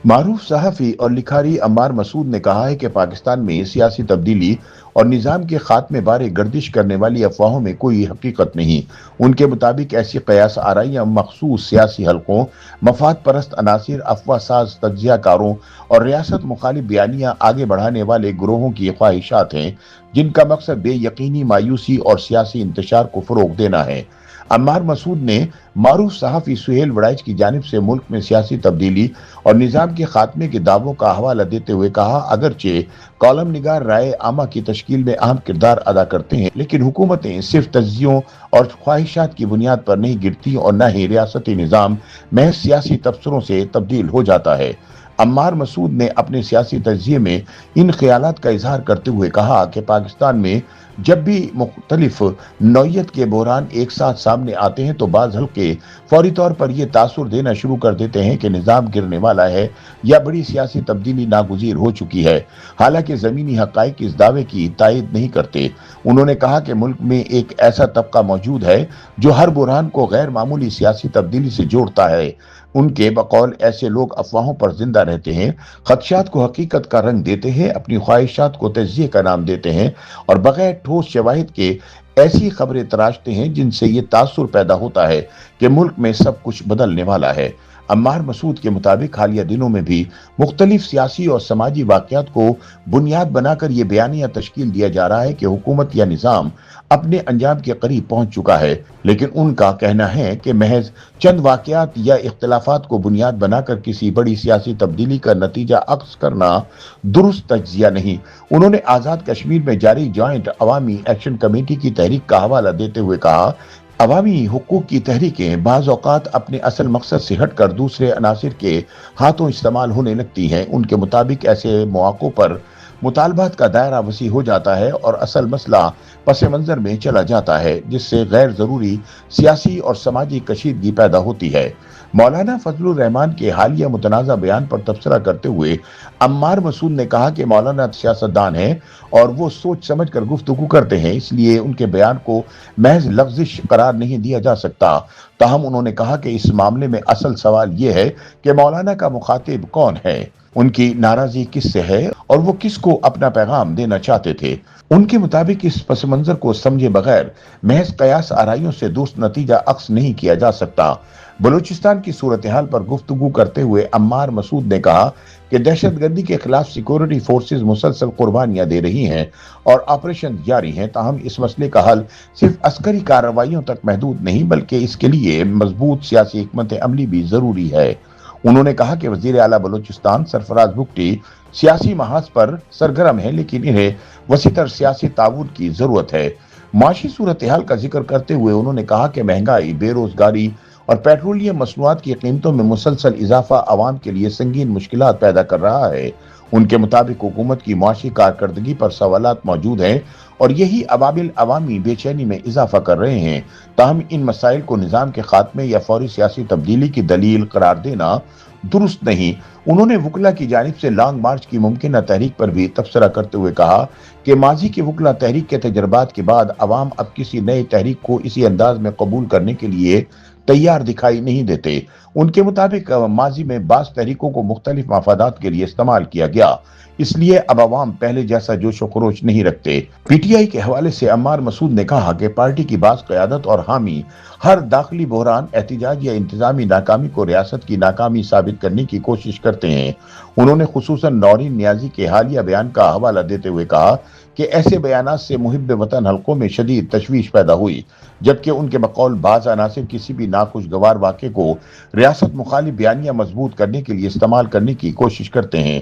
मारूफ सहाफ़ी और लिखारी अम्मार मसूद ने कहा है कि पाकिस्तान में सियासी तब्दीली और निज़ाम के खात्मे बारे गर्दिश करने वाली अफवाहों में कोई हकीकत नहीं। उनके मुताबिक ऐसी कयास आराइयां मखसूस सियासी हलकों, मफाद परस्त अनासिर, अफवाह साज तज्जियाकारों और रियासत मुखालिफ बयानियां आगे बढ़ाने वाले गिरोहों की ख्वाहिशात हैं, जिनका मकसद बेयकीनी, मायूसी और सियासी इंतशार को फ़रोग़ देना है। अम्मार मसूद ने मारूफ सहाफ़ी सुहेल वड़ाइच की जानिब से मुल्क में सियासी तब्दीली और निज़ाम के खात्मे के दावों का हवाला देते हुए कहा, अगरचे कॉलम निगार राय आमा की तश्कील में अहम किरदार अदा करते हैं, लेकिन हुकूमतें सिर्फ तज्जियों और ख्वाहिशात की बुनियाद पर नहीं गिरती और न ही रियासती निज़ाम महज सियासी तबसरों से तब्दील हो जाता है। अम्मार मसूद ने अपने सियासी तज्जिये में इन ख्यालात का इजहार करते हुए कहा कि पाकिस्तान में जब भी मुख्तलिफ नौइयत के बहरान एक साथ सामने आते हैं तो बाज़ हल्के फौरी तौर पर यह तासुर देना शुरू कर देते हैं कि निज़ाम गिरने वाला है या बड़ी सियासी तब्दीली नागुज़ीर हो चुकी है, हालांकि ज़मीनी हक़ाइक़ इस दावे की तायद नहीं करते। उन्होंने कहा कि मुल्क में एक ऐसा तबका मौजूद है जो हर बुरहान को गैर मामूली सियासी तब्दीली से जोड़ता है। उनके बकौल ऐसे लोग अफवाहों पर जिंदा रहते हैं, खदशात को हकीकत का रंग देते हैं, अपनी ख्वाहिशात को तज्जिये का नाम देते हैं और बगैर ठोस शवाहिद के ऐसी खबरें तराशते हैं जिनसे ये तासुर पैदा होता है कि मुल्क में सब कुछ बदलने वाला है। अम्मार मसूद के मुताबिक हालिया दिनों में भी मुख्तलिफ सियासी और समाजी वाक़यात को बुनियाद बनाकर यह बयानिया तश्कील दिया जा रहा है कि हुकूमत या निज़ाम अपने अंजाम के करीब पहुंच चुका है, लेकिन उनका कहना है कि महज चंद वाक़यात या इख्तिलाफात को बुनियाद बनाकर किसी बड़ी सियासी तब्दीली का नतीजा अक्स करना दुरुस्त तज्जिया नहीं। उन्होंने आज़ाद कश्मीर में जारी जॉइंट अवामी एक्शन कमेटी की तहरीक का हवाला देते हुए कहा, अवामी हुकूक की तहरीकें बाज़ औक़ात अपने असल मकसद से हटकर दूसरे अनासिर के हाथों इस्तेमाल होने लगती हैं। उनके मुताबिक ऐसे मौक़ों पर मुतालबात का दायरा वसी हो जाता है और असल मसला पस मंज़र में चला जाता है, जिससे गैर ज़रूरी सियासी और समाजी कशीदगी पैदा होती है। मौलाना फजलुर रहमान के हालिया मुतनाज़ा बयान पर तबसरा करते हुए अम्मार मसूद ने कहा कि मौलाना सियासतदान हैं और वो सोच समझ कर गुफ्तगू करते हैं, इसलिए उनके बयान को महज लफ्ज़िश करार नहीं दिया जा सकता। ताहम उन्होंने कहा कि इस मामले में असल सवाल ये है कि मौलाना का मुखातिब कौन है, उनकी नाराज़गी किससे है और वो किसको अपना पैगाम देना चाहते थे। उनके मुताबिक इस पस मंज़र को समझे बगैर महज कयास आराइयों से दुरुस्त नतीजा अक्स नहीं किया जा सकता। बलूचिस्तान की सूरत हाल पर गुफ्तगू करते हुए अम्मार मसूद ने कहा कि दहशतगर्दी के खिलाफ सिक्योरिटी फोर्सेज मुसलसल कुर्बानियां दे रही हैं और ऑपरेशन जारी हैं, ताहम इस मसले का हल सिर्फ अस्करी कार्रवाइयों तक महदूद नहीं बल्कि इसके लिए मजबूत सियासी हिकमत अमली भी जरूरी है। उन्होंने कहा कि वजीर आला बलूचिस्तान सरफराज भुगटी सियासी महाज पर सरगर्म है, लेकिन इन्हें वसीतर सियासी ताउन की जरूरत है। माशी सूरत हाल का जिक्र करते हुए उन्होंने कहा कि महंगाई, बेरोजगारी और पेट्रोलियम मसनूआत की कीमतों में मुसलसल इजाफा अवाम के लिए संगीन मुश्किलात पैदा कर रहा है। उनके मुताबिक हुकूमत की माशी कारकर्दगी पर सवालात मौजूद हैं और यही अबाबिल अवामी बेचैनी में इजाफा कर रहे हैं। ताहम इन मसाइल को निज़ाम के खात्मे या फौरी सियासी तब्दीली की दलील करार देना दुरुस्त नहीं। उन्होंने वकला की जानिब से लॉन्ग मार्च की मुमकिन तहरीक पर भी तबसरा करते हुए कहा कि माजी की वकला तहरीक के तजर्बात के बाद अवाम अब किसी नई तहरीक को इसी अंदाज में कबूल करने के लिए तैयार दिखाई नहीं देते। उनके मुताबिक माजी में बास तहरीकों को मुख्तलिफ मफादात के लिए इस्तेमाल किया गया, इसलिए अब अवाम पहले जैसा जोश व खरोश नहीं रखते। पीटीआई के हवाले से अम्मार मसूद ने कहा कि पार्टी की बास क़यादत और हामी हर दाखिली बहरान, एहतिजाज या इंतजामी नाकामी को रियासत की नाकामी साबित करने की कोशिश करते हैं। उन्होंने खुसूसन नौरीन नियाजी के हालिया बयान का हवाला देते हुए कहा कि ऐसे बयानात से मुहिब वतन हलकों में शदीद तशवीश पैदा हुई, जबकि उनके बकौल बाज़ अनासिर किसी भी नाखुशगवार वाक़े को रियासत मुखालिफ बयानियां मजबूत करने के लिए इस्तेमाल करने की कोशिश करते हैं।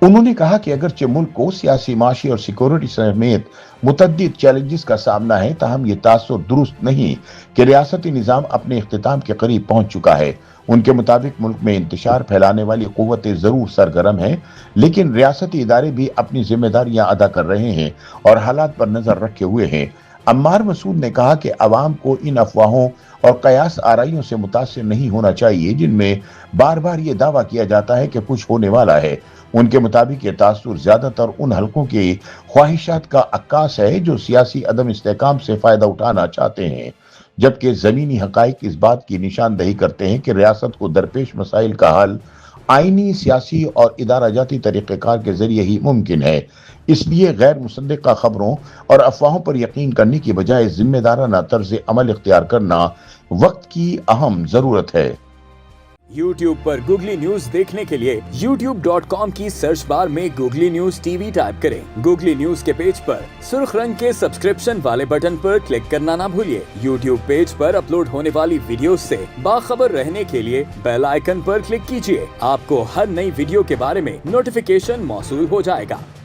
उन्होंने कहा कि अगरचे मुल्क को सियासी, माशी और सिक्योरिटी समेत मुतअद्दिद चैलेंजेस का सामना है, ताहम ये तासुर दुरुस्त नहीं कि रियासती निज़ाम अपने इख्तिताम के करीब पहुंच चुका है। उनके मुताबिक मुल्क में इंतशार फैलाने वाली क़ुव्वतें ज़रूर सरगर्म हैं, लेकिन रियासती इदारे भी अपनी जिम्मेदारियां अदा कर रहे हैं और हालात पर नजर रखे हुए हैं। अम्मार मसूद ने कहा कि अवाम को इन अफवाहों और कयास आराइयों से मुतासिर नहीं होना चाहिए जिनमें बार बार ये दावा किया जाता है कि कुछ होने वाला है। उनके मुताबिक ये तासुर ज्यादातर उन हलकों की ख्वाहिशात का अक्कास है जो सियासी अदम इस्तेकाम से फायदा उठाना चाहते हैं, जबकि जमीनी हकाइक इस बात की निशानदही करते हैं कि रियासत को दरपेश मसाइल का हल आईनी, सियासी और इदारा जाती तरीक़ेकार के ज़रिए ही मुमकिन है। इसलिए गैर मुसद्दिक़ा खबरों और अफवाहों पर यकीन करने की बजाय जिम्मेदाराना तर्ज़ अमल इख्तियार करना वक्त की अहम ज़रूरत है। YouTube पर गूगली न्यूज देखने के लिए youtube.com की सर्च बार में गूगली न्यूज टीवी टाइप करें। गूगली न्यूज के पेज पर सुर्ख रंग के सब्सक्रिप्शन वाले बटन पर क्लिक करना ना भूलिए। YouTube पेज पर अपलोड होने वाली वीडियोस से बाखबर रहने के लिए बेल आइकन पर क्लिक कीजिए। आपको हर नई वीडियो के बारे में नोटिफिकेशन मौसूल हो जाएगा।